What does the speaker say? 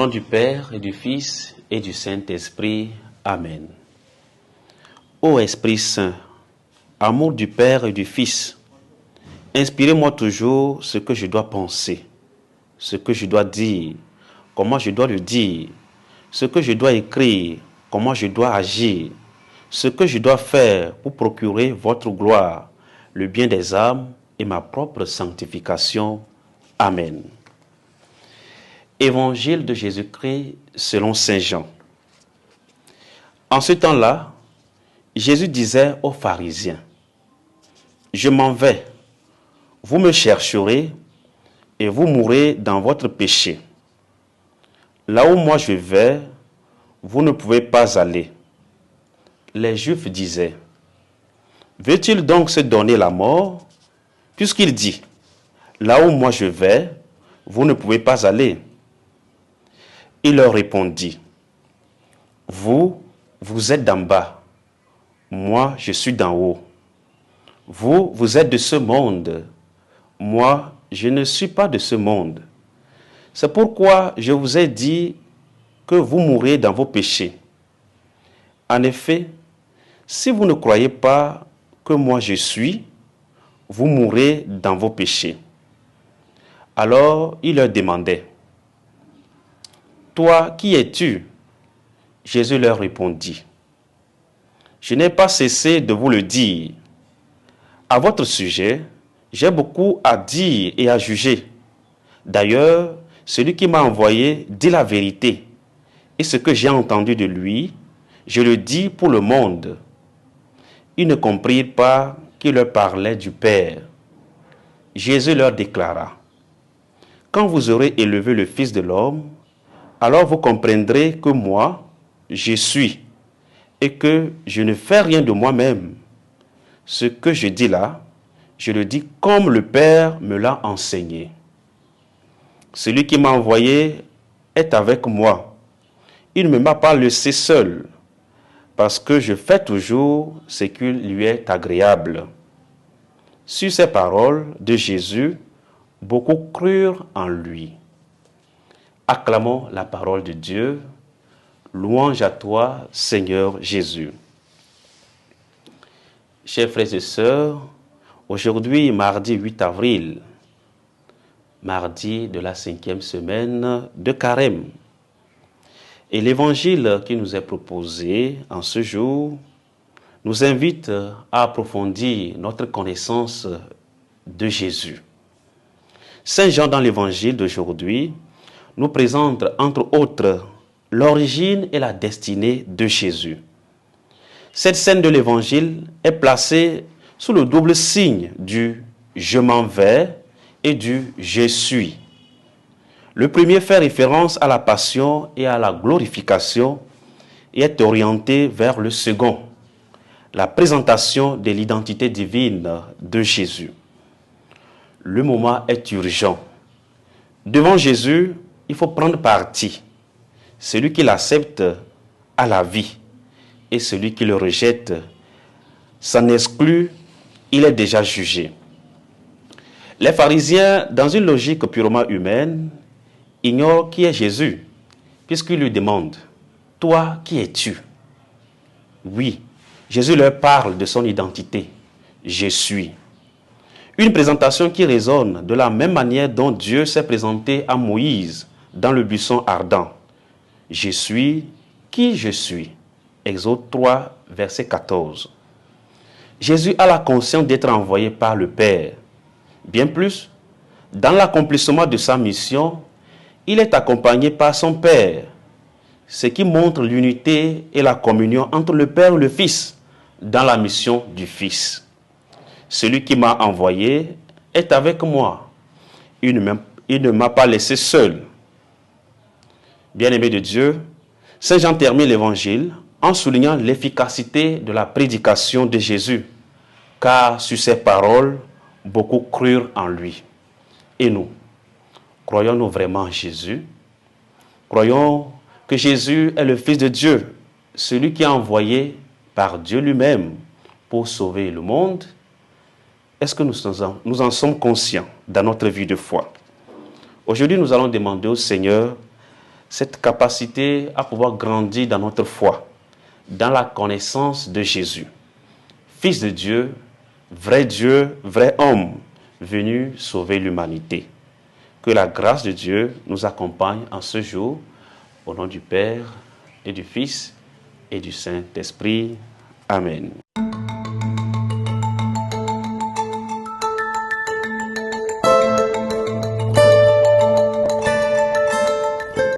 nom du Père et du Fils et du Saint-Esprit. Amen. Ô Esprit Saint, amour du Père et du Fils, inspirez-moi toujours ce que je dois penser, ce que je dois dire, comment je dois le dire, ce que je dois écrire, comment je dois agir, ce que je dois faire pour procurer votre gloire, le bien des âmes et ma propre sanctification. Amen. Évangile de Jésus-Christ selon Saint Jean. En ce temps-là, Jésus disait aux pharisiens, « Je m'en vais, vous me chercherez et vous mourrez dans votre péché. Là où moi je vais, vous ne pouvez pas aller. » Les Juifs disaient, « Veut-il donc se donner la mort, puisqu'il dit, « Là où moi je vais, vous ne pouvez pas aller. » Il leur répondit, « Vous, vous êtes d'en bas, moi je suis d'en haut. Vous, vous êtes de ce monde, moi je ne suis pas de ce monde. C'est pourquoi je vous ai dit que vous mourrez dans vos péchés. En effet, si vous ne croyez pas que moi je suis, vous mourrez dans vos péchés. » Alors il leur demandait, « Toi, qui es-tu » Jésus leur répondit, « Je n'ai pas cessé de vous le dire. À votre sujet, j'ai beaucoup à dire et à juger. D'ailleurs, celui qui m'a envoyé dit la vérité, et ce que j'ai entendu de lui, je le dis pour le monde. » Ils ne comprirent pas qu'il leur parlait du Père. Jésus leur déclara, « Quand vous aurez élevé le Fils de l'homme, alors vous comprendrez que moi, je suis, et que je ne fais rien de moi-même. Ce que je dis là, je le dis comme le Père me l'a enseigné. Celui qui m'a envoyé est avec moi. Il ne m'a pas laissé seul, parce que je fais toujours ce qui lui est agréable. » Sur ces paroles de Jésus, beaucoup crurent en lui. Acclamons la parole de Dieu. Louange à toi, Seigneur Jésus. Chers frères et sœurs, aujourd'hui, mardi 8 avril, mardi de la 5e semaine de Carême. Et l'évangile qui nous est proposé en ce jour nous invite à approfondir notre connaissance de Jésus. Saint Jean, dans l'évangile d'aujourd'hui, nous présente entre autres l'origine et la destinée de Jésus. Cette scène de l'évangile est placée sous le double signe du « je m'en vais » et du « je suis ». Le premier fait référence à la passion et à la glorification et est orienté vers le second, la présentation de l'identité divine de Jésus. Le moment est urgent. Devant Jésus, il faut prendre parti. Celui qui l'accepte a la vie, et celui qui le rejette s'en exclut, il est déjà jugé. Les pharisiens, dans une logique purement humaine, ignorent qui est Jésus, puisqu'ils lui demandent, « Toi, qui es-tu » Oui, Jésus leur parle de son identité, « Je suis ». Une présentation qui résonne de la même manière dont Dieu s'est présenté à Moïse dans le buisson ardent. « Je suis qui je suis » Exode 3, verset 14. Jésus a la conscience d'être envoyé par le Père. Bien plus, dans l'accomplissement de sa mission, il est accompagné par son Père, ce qui montre l'unité et la communion entre le Père et le Fils dans la mission du Fils. Celui qui m'a envoyé est avec moi. Il ne m'a pas laissé seul. Bien-aimé de Dieu, Saint Jean termine l'évangile en soulignant l'efficacité de la prédication de Jésus, car sur ses paroles, beaucoup crurent en lui. Et nous, croyons-nous vraiment en Jésus? Croyons que Jésus est le Fils de Dieu, celui qui est envoyé par Dieu lui-même pour sauver le monde? Est-ce que nous en sommes conscients dans notre vie de foi? Aujourd'hui, nous allons demander au Seigneur cette capacité à pouvoir grandir dans notre foi, dans la connaissance de Jésus, Fils de Dieu, vrai homme, venu sauver l'humanité. Que la grâce de Dieu nous accompagne en ce jour, au nom du Père et du Fils et du Saint-Esprit. Amen.